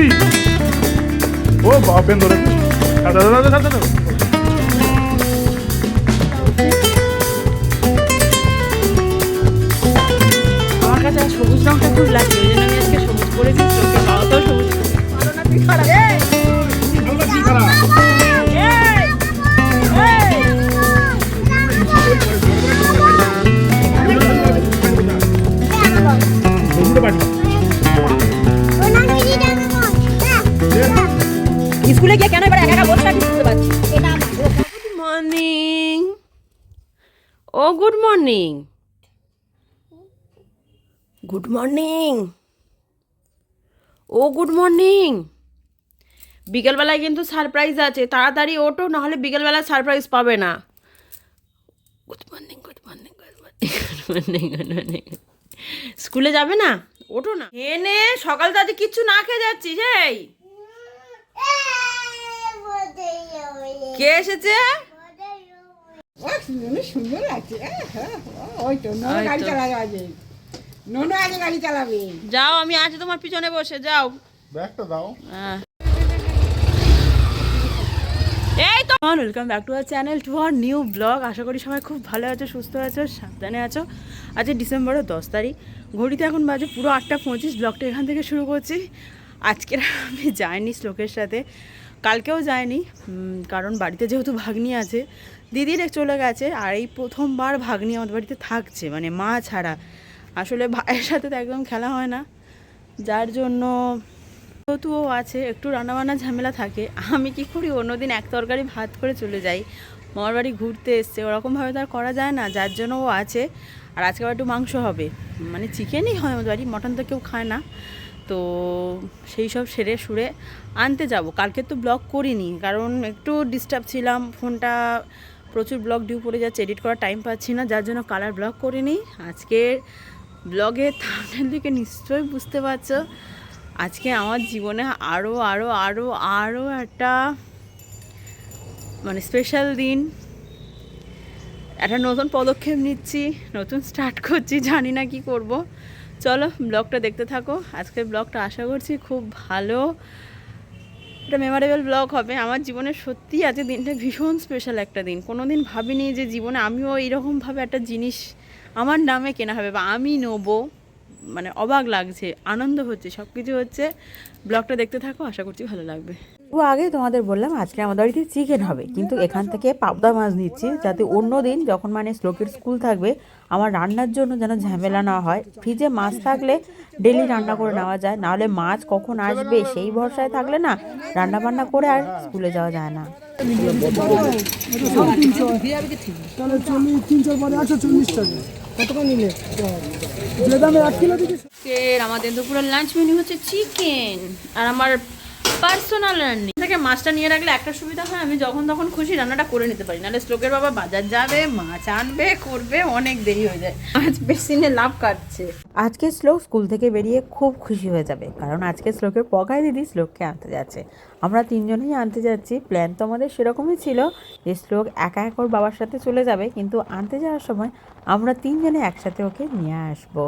দিবি? ও বাপেন ধরে দাদা দাদা দাদা দাদা আমার কাছে সবুজ রঙটা খুব লাগে, ওই জন্য আমি আজকে সবুজ করেছি। চোখে বাবাটাও সবুজ ভালো না, তুই খারাপ। স্কুলে গিয়ে কেন এবার একা একা বসে থাকি বুঝতে পারছি। Good morning. ও গুড মর্নিং, গুড মর্নিং, ও গুড মর্নিং। বিকেলবেলায় কিন্তু সারপ্রাইজ আছে, তাড়াতাড়ি ওঠো, নাহলে বিকেলবেলায় সারপ্রাইজ পাবে না। Good morning, good morning, good morning, good morning, good morning. স্কুলে যাবে না? ওঠো না। এনে সকাল থেকে কিচ্ছু না খেয়ে যাচ্ছিস? এই কে এসেছে? সুন্দর লাগছে। ওই তো নোনো গাড়ি চালাবে আজকে, নোনো আগে গাড়ি চালাবে। যাও, আমি আছি তোমার পিছনে বসে, যাও। ব্যাগটা দাও। এই তো welcome back to our channel, to our new blog. আশা করি সবাই খুব ভালো আছো, সুস্থ আছো, সাবধানে আছো। আজকে ডিসেম্বরের 10 তারিখ, ঘড়িতে এখন বাজে পুরো 8:25। ব্লগটা এখান থেকে শুরু করছি। আজকের আমি যাইনি শ্লোকের সাথে, কালকেও যাইনি, কারণ বাড়িতে যেহেতু ভাগ্নি আছে, দিদির চলে গেছে, আর এই প্রথমবার ভাগ্নি আমাদের বাড়িতে থাকছে, মানে মা ছাড়া। আসলে ভাইয়ের সাথে তো একদম খেলা হয় না, যার জন্য যেহেতু ও আছে, একটু রান্নাবান্না ঝামেলা থাকে। আমি কি করি, অন্যদিন এক তরকারি ভাত করে চলে যাই। মামার বাড়ি ঘুরতে এসছে, ওরকমভাবে তার করা যায় না, যার জন্য ও আছে। আর আজকে আবার একটু মাংস হবে, মানে চিকেনই হয় আমাদের বাড়ি, মটন তো কেউ খায় না। তো সেই সব সেরে সুরে আনতে যাব। কালকে তো ব্লগ করিনি, কারণ একটু ডিস্টার্ব ছিলাম, ফোনটা প্রচুর ব্লগ ডিউ পড়ে যাচ্ছে, এডিট করার টাইম পাচ্ছি না, যার জন্য কালার ব্লগ করিনি। আজকের ব্লগে থাম্বনেল দিকে নিশ্চয়ই বুঝতে পারছো, আজকে আমার জীবনে আরও আরও আরও আরও একটা মানে স্পেশাল দিন, একটা নতুন পদক্ষেপ নিচ্ছি, নতুন স্টার্ট করছি, জানি না কি করব। চলো ব্লগটা দেখতে থাকো। আজকের ব্লগটা আশা করছি খুব ভালো, একটা মেমোরেবল ব্লগ হবে আমার জীবনে। সত্যি আজকে দিনটা ভীষণ স্পেশাল একটা দিন। কোনো দিন ভাবিনি যে জীবনে আমিও এইরকমভাবে একটা জিনিস আমার নামে কেনা হবে বা আমি নেবো। মানে অবাক লাগছে, আনন্দ হচ্ছে, সব কিছু হচ্ছে। ব্লগটা দেখতে থাকো, আশা করছি ভালো লাগবে। ও আগে তোমাদের বললাম আজকে আমাদের বাড়িতে চিকেন হবে, কিন্তু এখান থেকে পাবদা মাছ নিচ্ছি, যাতে অন্য দিন যখন মানে শ্লোকের স্কুল থাকবে আমার রান্নার জন্য যেন ঝামেলা না হয়। ফ্রিজে মাছ থাকলে ডেলি রান্না করে নেওয়া যায়, নাহলে মাছ কখন আসবে সেই ভরসায় থাকলে না রান্না বান্না করে আর স্কুলে যাওয়া যায় না। আমাদের দুপুরের লাঞ্চ মেনু হচ্ছে চিকেন, আর আমার পার্সোনাল রান্নি থেকে মাছটা নিয়ে রাখলে একটা সুবিধা হয়, আমি যখন তখন খুশি রান্নাটা করে নিতে পারি। নাহলে শ্লোকের বাবা বাজার যাবে, মাছ আনবে, করবে, অনেক দেরি হয়ে যায়। মাছ বেসিনে লাভ কাটছে। আজকে শ্লোক স্কুল থেকে বেরিয়ে খুব খুশি হয়ে যাবে, কারণ আজকে শ্লোকের পকাই দিদি শ্লোককে আনতে যাচ্ছে। আমরা তিনজনেই আনতে যাচ্ছি। প্ল্যান তো আমাদের সেরকমই ছিল যে শ্লোক একা এক ওর বাবার সাথে চলে যাবে, কিন্তু আনতে যাওয়ার সময় আমরা তিনজনে একসাথে ওকে নিয়ে আসবো।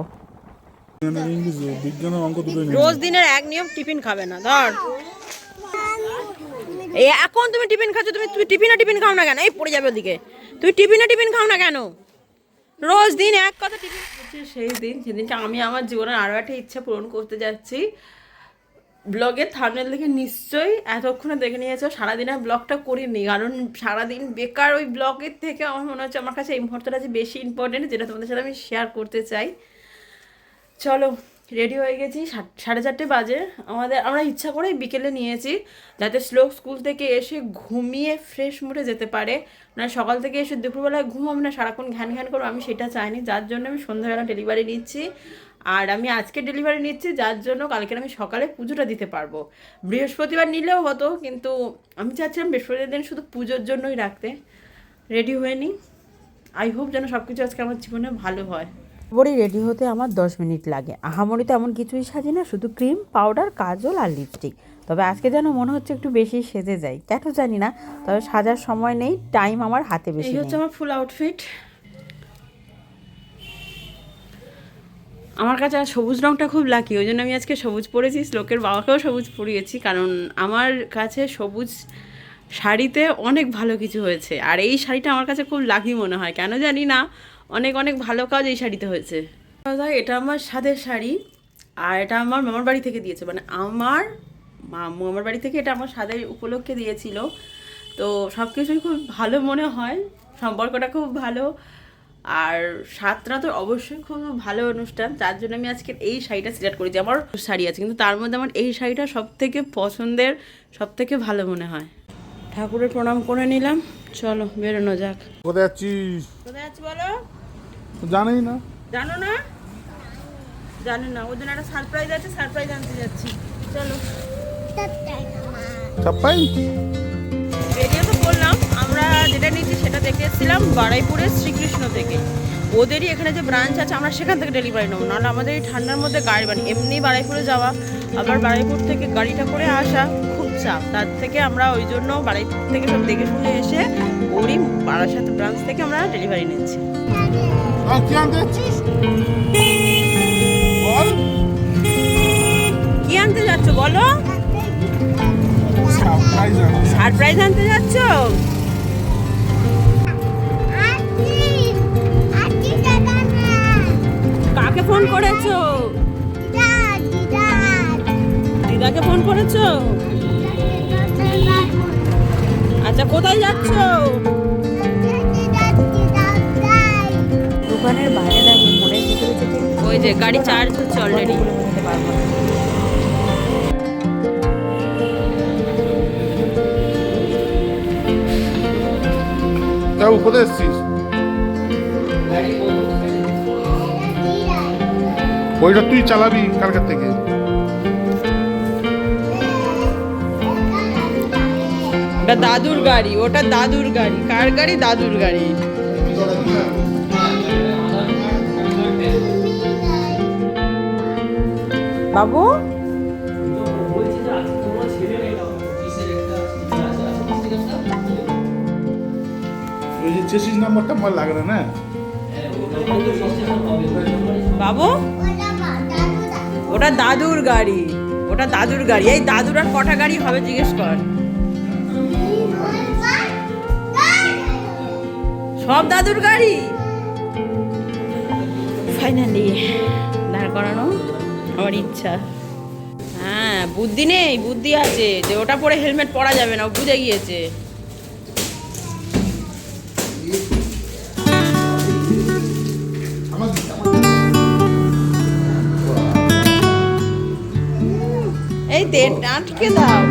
রোজ দিনের এক নিয়ম, টিফিন খাবে না। ধর এখন তুমি টিফিন খাচ্ছ, তুমি টিফিন খাও না কেন? এই পড়ে যাবে ওদিকে। তুমি টিফিন খাও না কেন? রোজ দিন এক কথা টিফিন হচ্ছে সেই দিন যেদিনটা আমি আমার জীবনের আরও একটা ইচ্ছা পূরণ করতে যাচ্ছি। ব্লগের থাম্বনেল দেখে নিশ্চয়ই এতক্ষণে দেখে নিয়েছো সারাদিনের ব্লগটা করিনি, কারণ সারাদিন বেকার ওই ব্লগের থেকে আমার মনে হচ্ছে আমার কাছে এই মুহূর্তটা যে বেশি ইম্পর্টেন্ট, যেটা তোমাদের সাথে আমি শেয়ার করতে চাই। চলো রেডি হয়ে গেছি, 4:30 বাজে। আমরা ইচ্ছা করেই বিকেলে নিয়েছি, যাতে শ্লোক স্কুল থেকে এসে ঘুমিয়ে ফ্রেশ মুডে যেতে পারে। মানে সকাল থেকে এসে দুপুরবেলায় ঘুমাবো না, সারাক্ষণ ঘ্যান ঘ্যান করবো, আমি সেটা চাইনি। যার জন্য আমি সন্ধ্যাবেলা ডেলিভারি নিচ্ছি, আর আমি আজকে ডেলিভারি নিচ্ছি, যার জন্য কালকে আমি সকালে পুজোটা দিতে পারবো। বৃহস্পতিবার নিলেও হতো, কিন্তু আমি চাচ্ছিলাম বৃহস্পতিবার দিন শুধু পুজোর জন্যই রাখতে। রেডি হয়ে নিই, আই হোপ যেন সব কিছু আজকে আমার জীবনে ভালো হয়। বড়ি রেডি হতে আমার 10 মিনিট লাগে। আহামরি তেমন কিছুই সাজি না, শুধু ক্রিম, পাউডার, কাজল আর লিপস্টিক। তবে আজকে যেন মনে হচ্ছে একটু বেশি সেজে যাই, কেন জানি না। তবে সাজার সময় নেই, টাইম আমার হাতে বেশি এই নেই। হচ্ছে আমার ফুল আউটফিট। আমার কাছে আর সবুজ রঙটা খুব লাকি, ওই জন্য আমি আজকে সবুজ পরেছি। শ্লোকের বাবাকেও সবুজ পরিয়েছি, কারণ আমার কাছে সবুজ শাড়িতে অনেক ভালো কিছু হয়েছে। আর এই শাড়িটা আমার কাছে খুব লাকি মনে হয়, কেন জানি না, অনেক অনেক ভালো কাজ এই শাড়িতে হয়েছে। দাদা এটা আমার সাদের শাড়ি, আর এটা আমার মামার বাড়ি থেকে দিয়েছে, মানে আমার মামার বাড়ি থেকে এটা আমার সাদের উপলক্ষে দিয়েছিল। তো সব কিছুই খুব ভালো মনে হয়, সম্পর্কটা খুব ভালো। আর সাতটা তো অবশ্যই খুব ভালো অনুষ্ঠান, যার জন্য আমি আজকে এই শাড়িটা সিলেক্ট করেছি। আমার শাড়ি আছে, কিন্তু তার মধ্যে আমার এই শাড়িটা সব থেকে পছন্দের, সব থেকে ভালো মনে হয়। ঠাকুরের প্রণাম করে নিলাম, চলো বেরোনো যাক। কোথায় যাচ্ছিস? কোথায় যাচ্ছি বলো? জানেই না। জানো না? জানি না, ওর জন্য একটা সারপ্রাইজ আছে, সারপ্রাইজ আনতে যাচ্ছি, চলো। চাপ্পাই বেরিয়ে তো বললাম, আমরা যেটা নিয়েছি সেটা দেখে এসেছিলাম বারুইপুরের শ্রীকৃষ্ণ থেকে। ওদেরই এখানে যে ব্রাঞ্চ আছে, আমরা সেখান থেকে ডেলিভারি নেবো, নাহলে আমাদের এই ঠান্ডার মধ্যে গাড়ি, মানে এমনি বারুইপুরে যাওয়া আবার বারুইপুর থেকে গাড়িটা করে আসা খুব চাপ। তার থেকে আমরা ওই জন্য বারুইপুর থেকে সব দেখে শুনে এসে ওরই বারাসাত ব্রাঞ্চ থেকে আমরা ডেলিভারি নিচ্ছি। কি আনতে যাচ্ছিস বল? কি আনতে যাচ্ছ বলো? সারপ্রাইজ আনতে। সারপ্রাইজ আনতে যাচ্ছ? কাকে ফোন করেছো? দিদাকে ফোন করেছো? আচ্ছা, কোথায় যাচ্ছ? দোকানের বাইরে দাঁড়িয়ে মনের ভিতরে থেকে ওই যে গাড়ি চার্জ হচ্ছে অলরেডি। যেতে পারবো না। তাও কোথায় এসছিস? ওইটা তুই চালাবি কালকার থেকে। ওটা দাদুর গাড়ি, ওটা দাদুর গাড়ি। কার গাড়ি? দাদুর গাড়ি। বাবু ওই যে চেসিস নাম্বারটা আমার লাগে না। বাবু, ওটা দাদুর গাড়ি, ওটা দাদুর গাড়ি। এই দাদুর আর কটা গাড়ি হবে জিজ্ঞেস কর। সব দাদুর গাড়ি। ফাইনালি দাঁড় করানো আমার ইচ্ছা। হ্যাঁ, বুদ্ধি নেই, বুদ্ধি আছে, যে ওটা পরে হেলমেট পরা যাবে না, ও বুঝে গিয়েছে। এই তেল আটকে দাও।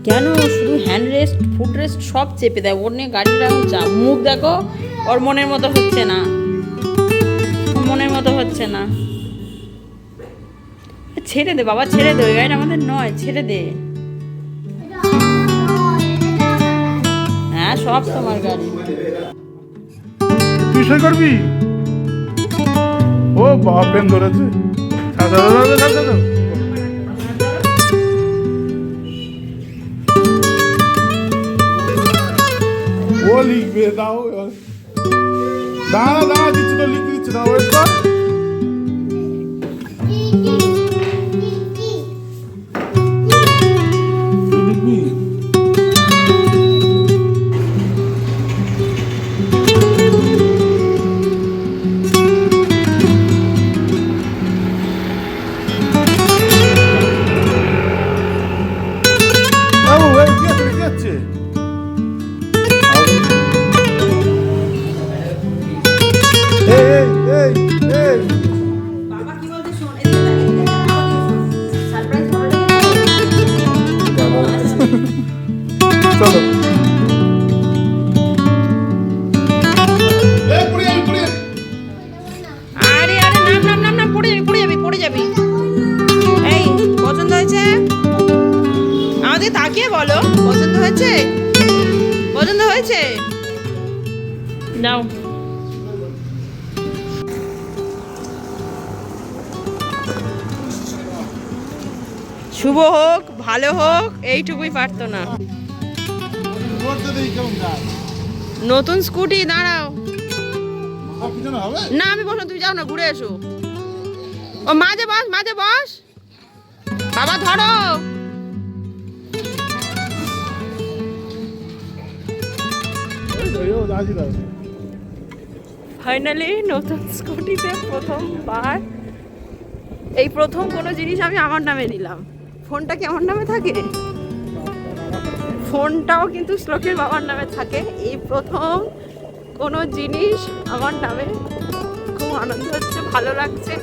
কেন শুধু হ্যান্ড রেস্ট, ফুট রেস্ট সব চেপে দেয়, ওর নিয়ে গাড়িটা চাপ। মুখ দেখো, ওর মনের মতো হচ্ছে না, মনের মতো হচ্ছে না। ছেড়ে দে বাবা, ছেড়ে দে, ওই গাড়িটা আমাদের নয়, ছেড়ে দে। হ্যাঁ, সব তোমার গাড়ি। তুই সই করবি? ও বাপেন ধরেছে। ও লিখবে, দাও দাঁড়া দাঁড়া, দিচ্ছে তো, লিখতে দিচ্ছে, দাও ওয়েট কর। তুই লিখবি? বাবা কি বলতে শোন, এদিকে সারপ্রাইজ ভালো লেগেছে? চলো। আরে আরে, নাম নাম নাম নাম, পড়ে যাবি, পড়ে যাবি, পড়ে যাবি। এই পছন্দ হয়েছে? আমাদের তাকিয়ে বলো, পছন্দ হয়েছে? পছন্দ হয়েছে? নাও। শুভ হোক, ভালো হোক, এইটুকুই পারতো না। নতুন স্কুটি, দাঁড়াও। সব পিছনে হবে? না আমি বসো, তুমি যাও না, ঘুরে এসো। ও মাঝে বস, মাঝে বস। বাবা ধরো। ফাইনালি নতুন স্কুটিতে প্রথমবার, এই প্রথম কোনো জিনিস আমি আমার নামে নিলাম। ফোনটা কি আমার নামে থাকে? ফোনটাও কিন্তু শ্লোকের বাবার নামে থাকে। এই প্রথম কোনো জিনিস আমার নামে। খুব আনন্দ হচ্ছে, ভালো লাগছে,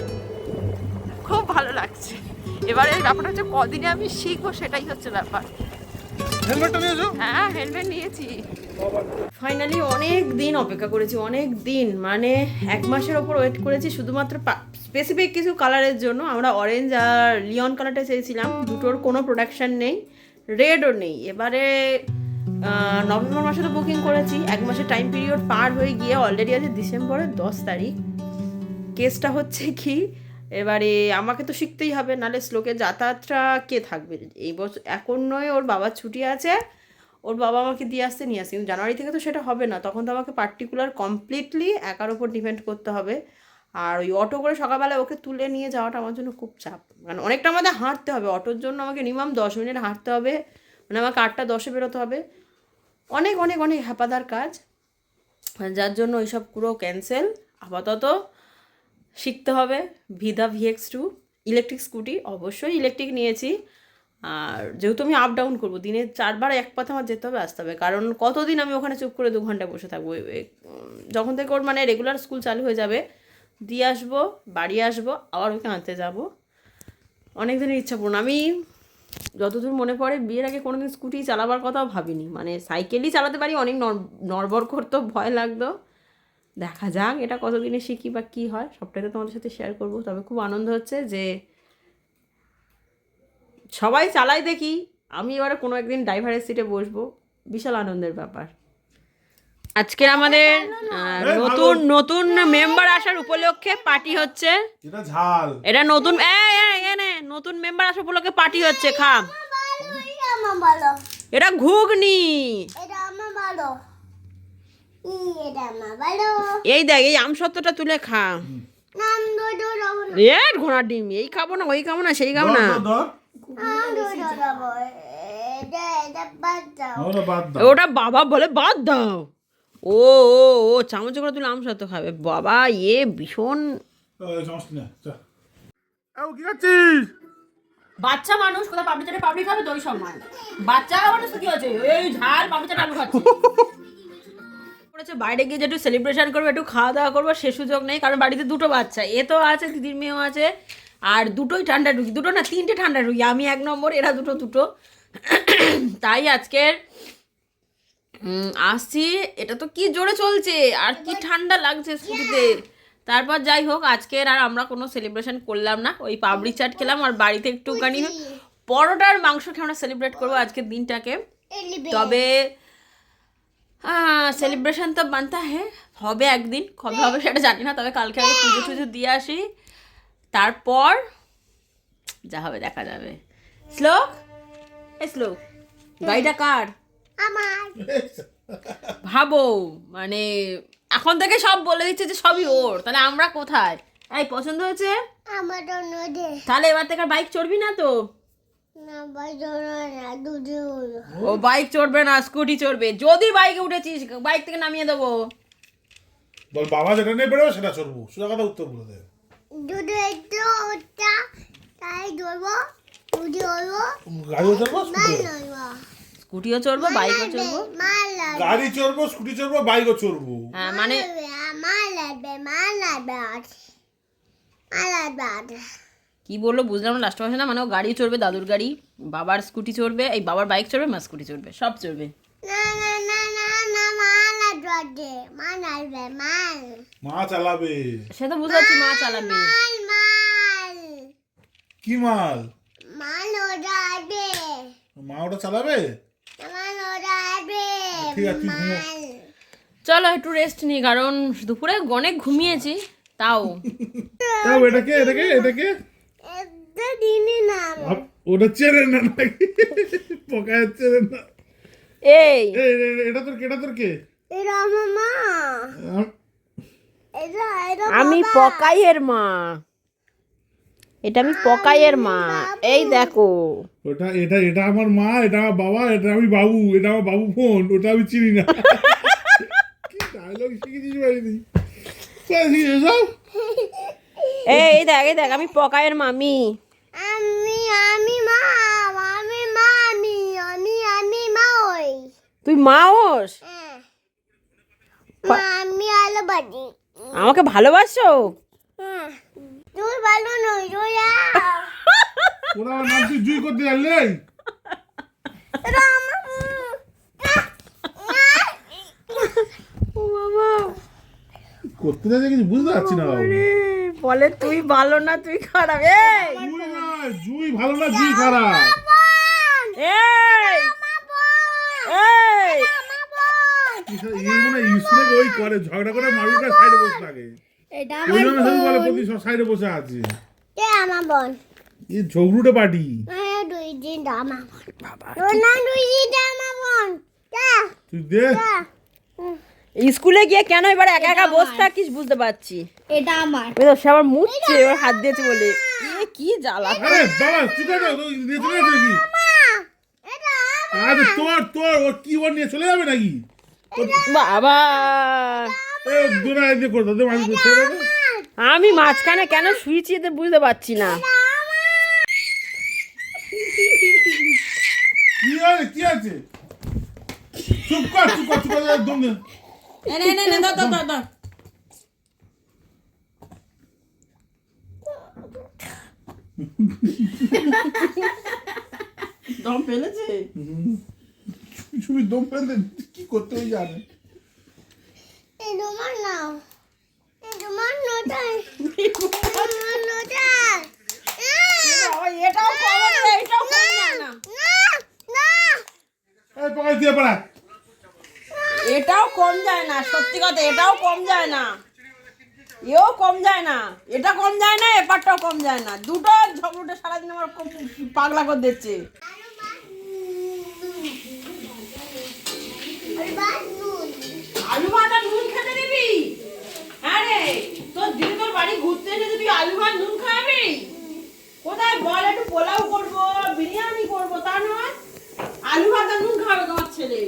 খুব ভালো লাগছে। এবারে ব্যাপারটা হচ্ছে কদিনে আমি শিখবো, সেটাই হচ্ছে ব্যাপার। হেলমেটটা নিয়েছো? হ্যাঁ হেলমেট নিয়েছি। ফাইনালি অনেক দিন অপেক্ষা করেছি, অনেক দিন মানে 1 মাসের ওপর ওয়েট করেছি শুধুমাত্র স্পেসিফিক কিছু কালারের জন্য। আমরা অরেঞ্জ আর লিওন কালারটা চেয়েছিলাম, দুটোর কোনো প্রোডাকশান নেই, রেডও নেই। এবারে নভেম্বর মাসে তো বুকিং করেছি, 1 মাসের টাইম পিরিয়ড পার হয়ে গিয়ে অলরেডি আছে ডিসেম্বরের 10 তারিখ। কেসটা হচ্ছে কি, এবারে আমাকে তো শিখতেই হবে, নাহলে শ্লোকের যাতায়াতটা কে থাকবে এই বছর। এখন নয়, ওর বাবার ছুটি আছে, ওর বাবা আমাকে দিয়ে আসতে নিয়ে আসছে, কিন্তু জানুয়ারি থেকে তো সেটা হবে না। তখন তো আমাকে পার্টিকুলার কমপ্লিটলি একার ওপর ডিপেন্ড করতে হবে। আর ওই অটো করে সকালবেলা ওকে তুলে নিয়ে যাওয়াটা আমার জন্য খুব চাপ, মানে অনেকটা আমাদের হাঁটতে হবে। অটোর জন্য আমাকে মিনিমাম 10 মিনিট হাঁটতে হবে, মানে আমাকে 8টা 10-এ বেরোতে হবে। অনেক অনেক অনেক হ্যাপাদার কাজ, যার জন্য ওইসব পুরো ক্যান্সেল। আপাতত শিখতে হবে ভিদা VX2 ইলেকট্রিক স্কুটি, অবশ্যই ইলেকট্রিক নিয়েছি। আর যেহেতু আমি আপ ডাউন করবো, দিনে 4 বার এক পথে আমার যেতে হবে আসতে হবে, কারণ কতদিন আমি ওখানে চুপ করে 2 ঘন্টা বসে থাকবো। যখন থেকে ওর মানে রেগুলার স্কুল চালু হয়ে যাবে, দিয়ে আসবো, বাড়ি আসবো, আবার ওকে আনতে যাবো। অনেক দিনের ইচ্ছা পূর্ণ। আমি যতদূর মনে পড়ে বিয়ের আগে কোনোদিন স্কুটি চালাবার কথাও ভাবিনি, মানে সাইকেলই চালাতে পারি, অনেক নড়বড় করতো, ভয় লাগতো। দেখা যাক এটা কতদিনে শিখি বা কী হয়, সবটাই তো তোমাদের সাথে শেয়ার করবো। তবে খুব আনন্দ হচ্ছে যে সবাই চালাই দেখি, আমি এবারে কোনো একদিন ড্রাইভারের সিটে বসবো, বিশাল আনন্দের ব্যাপার। আজকের আমাদের নতুন নতুন মেম্বার আসার উপলক্ষে পার্টি হচ্ছে। এটা ঝাল। এটা নতুন নতুন মেম্বার আসার উপলক্ষে পার্টি হচ্ছে, খা। এটা ঘুগনি। এই দেখ, এই আমসত্ত্বটা তুলে খা। ঘোড়ার ডিম, এই খাবো না, ওই খাবো না, সেই খাবো না, ওটা বাবা বলে বাদ দাও। ও ও ও চামচ করে তুলে আমসত্ত্ব খাবে বাবা, ভীষণ কি খাচ্ছিস? বাচ্চা মানুষ কোথায় পাবলি চাটে পাবলি খাবে, দই সম্মান। বাচ্চা মানুষ তো কি হচ্ছে, এই ঝাল পাবলি চাটে আলু খাচ্ছে। বাইরে গিয়ে যে একটু সেলিব্রেশন করবো, একটু খাওয়া দাওয়া করবো, সে সুযোগ নেই, কারণ বাড়িতে 2টো বাচ্চা, এ তো আছে, দিদির মেয়েও আছে, আর 2টোই ঠান্ডা ঢুকি, 2টো না 3টে ঠান্ডা ঢুকি, আমি 1 নম্বর, এরা 2টো। তাই আজকের আসছি। এটা তো কি জোরে চলছে, আর কি ঠান্ডা লাগছে স্কুটিতে। তারপর যাই হোক, আজকের আর আমরা কোনো সেলিব্রেশন করলাম না, ওই পাবলি চাট খেলাম, আর বাড়িতে একটুখানি পরোটার মাংস খেয়ে আমরা সেলিব্রেট করবো আজকের দিনটাকে। তবে সেলিব্রেশন তো বানতা হবে একদিন, কবে হবে সেটা জানি না। তবে কালকে আগে পুজো টুজো দিয়ে আসি, তারপর যা হবে দেখা যাবে। শ্লোক, এই শ্লোক, গাড়িটা কার? ভাবো, মানে এখন থেকে সব বলে দিচ্ছে যে সবই ওর, তাহলে আমরা কোথায়? এই পছন্দ হয়েছে? তাহলে এবার থেকে বাইক চড়বি না তো? ও বাইক চড়বে না, স্কুটি চড়বে। যদি বাইকে উঠেছিস, বাইক থেকে নামিয়ে দেবো। বল বাবা যেটা নিয়ে বেরোবে সেটা চড়বো, সোজা কথা উত্তর বলে দে। গাড়িও চড়বো, স্কুটিও চড়বো, বাইকও চড়বো। গাড়ি চড়বো, স্কুটি চড়বো, বাইকও চড়বো। হ্যাঁ মানে কি বললো বুঝলাম না, লাস্ট মাসে না, মানে ও গাড়ি চড়বে, দাদুর গাড়ি, বাবার স্কুটি চড়বে, এই বাবার বাইক চড়বে, মা স্কুটি চড়বে, সব চড়বে। মা চালাবে, সে তো বুঝতে পারছি, মা চালাবে। কি মাল? মা ওটা চালাবে? ঠিক আছে, তুই ঘুমো। চলো একটু রেস্ট নিই, কারণ দুপুরে অনেক ঘুমিয়েছি। তাও এটাকে এটাকে এটাকে ওটা চেনে না নাকি? পোকা চেনে না। এই এটা তোর কে? এটা তোর কে? আমি পকাইয়ের মা, এটা আমি পকাইয়ের মা। এই দেখো, ওটা এটা এটা আমার মা, এটা আমার বাবা, এটা আমি বাবু, এটা আমার বাবু ফোন, ওটা আমি চিনি না। কি ডায়লগ শিখেছিস বাড়িতে? এসব এই দেখ এই দেখ, আমি পকাইয়ের মামি। তুই মা হোস? আমাকে ভালোবাসো? ওরা আমার নাম তুই জুই করতে জানলে? করতে যাচ্ছে কিছু বুঝতে পারছি না বাবু। বলে তুই ভালো না, তুই খারাপ। জুই না, জুই ভালো না, জুই খারাপ। এই এই স্কুলে ওই করে ঝগড়া করে মারুটা সাইডে বসে থাকে। ওই জন্য সব বলে প্রতি সব সাইডে বসে আছে। এই ঝগড়ুটে পার্টি। তুই দে। স্কুলে গিয়ে কেন এবার একা একা বসে থাকিস বুঝতে পারছি। এটা আমার। ওই তো সে আবার মুছছে, এবার হাত দিয়েছে বলে কি জ্বালা। আরে বাবা চুপ করে দাও, নিয়ে চলে যাবে নাকি? আরে তোর ও কি ওর নিয়ে চলে যাবে নাকি? বাবা এ দোনা এদিকে করে দাও, আমি করতে দেবো। আমি মাঝখানে কেন শুয়েছি এতে বুঝতে পারছি না। কি আছে? চুপ কর দম দে। দাও দম ফেলেছে। শুধু দম ফেলতে কি করতে হয় জানে। এই পকাই দিয়ে পড়া। এটাও কম যায় না, সত্যি কথা, এটাও কম যায় না, এও কম যায় না, এটা কম যায় না, এপারটাও কম যায় না। দুটো ঝগড়ুটে সারাদিন আমার পাগলা করে দিচ্ছে। আলু ভাত আর নুন খেতে দিবি? হ্যাঁ রে, তোর দিদি তোর বাড়ি ঘুরতে এসেছে, তুই আলু ভাত নুন খাবি? কোথায় বল, একটু পোলাও করবো, বিরিয়ানি করবো, তা নয় আলু ভাত আর নুন খাবে তোমার ছেলে।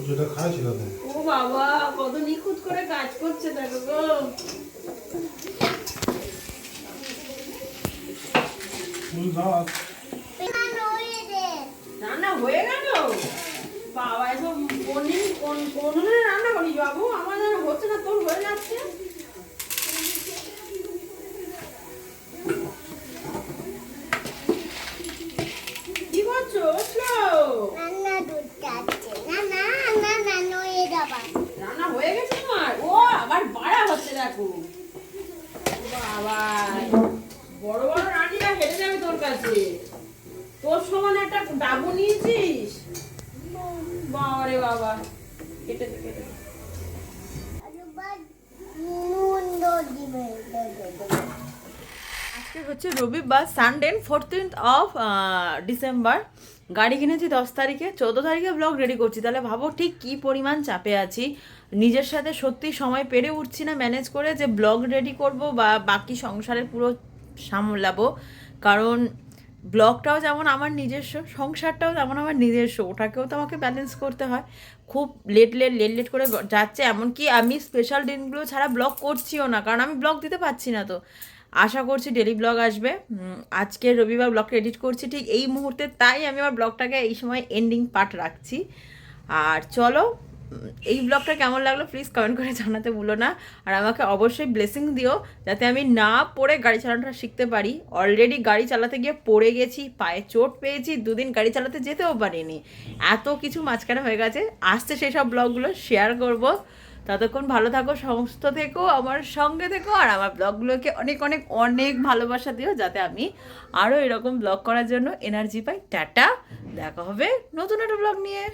যেটা খাইছিল না। ও বাবা, কত নিখুঁত করে কাজ করছে দেখো গো। রান্না হয়ে গেল? বাবা এসব কোন রান্না করিস বাবু? আমার যেন হচ্ছে না, তোর হয়ে যাচ্ছে। কি করছো? রান্না হয়ে গেছে তোমার? ও আবার বাড়া হচ্ছে দেখো। বাবা, বড় বড় রানীরা হেরে যাবে তোর কাছে। তোর সমান একটা ডাবু নিয়েছিস? বাবা রে বাবা, কেটে দে, কেটে দে। আজকে হচ্ছে রবিবার, সানডে 14th অফ ডিসেম্বর। গাড়ি কিনেছি 10 তারিখে, 14 তারিখে ব্লগ রেডি করছি। তাহলে ভাবো ঠিক কী পরিমাণ চাপে আছি। নিজের সাথে সত্যি সময় পেরে উঠছি না ম্যানেজ করে যে ব্লগ রেডি করব বা বাকি সংসারের পুরো সামলাবো। কারণ ব্লগটাও যেমন আমার নিজস্ব, সংসারটাও যেমন আমার নিজস্ব, ওটাকেও তো আমাকে ব্যালেন্স করতে হয়। খুব লেট করে যাচ্ছে, এমনকি আমি স্পেশাল দিনগুলো ছাড়া ব্লগ করছিও না, কারণ আমি ব্লগ দিতে পারছি না। তো আশা করছি ডেলি ব্লগ আসবে। আজকে রবিবার ব্লগটা এডিট করছি ঠিক এই মুহূর্তে, তাই আমি আমার ব্লগটাকে এই সময় এন্ডিং পার্ট রাখছি। আর চলো, এই ব্লগটা কেমন লাগলো প্লিজ কমেন্ট করে জানাতে ভুলো না। আর আমাকে অবশ্যই ব্লেসিং দিও যাতে আমি না পড়ে গাড়ি চালানোটা শিখতে পারি। অলরেডি গাড়ি চালাতে গিয়ে পড়ে গেছি, পায়ে চোট পেয়েছি, 2 দিন গাড়ি চালাতে যেতেও পারিনি। এত কিছু মাঝখানে হয়ে গেছে, আসছে সেই সব ব্লগগুলো শেয়ার করব। ততক্ষণ ভালো থাকো, সুস্থ থেকো, আমার সঙ্গে থেকো, আর আমার ব্লগগুলোকে অনেক অনেক অনেক ভালোবাসা দিও যাতে আমি আরও এরকম ব্লগ করার জন্য এনার্জি পাই। টাটা, দেখা হবে নতুন একটা ব্লগ নিয়ে।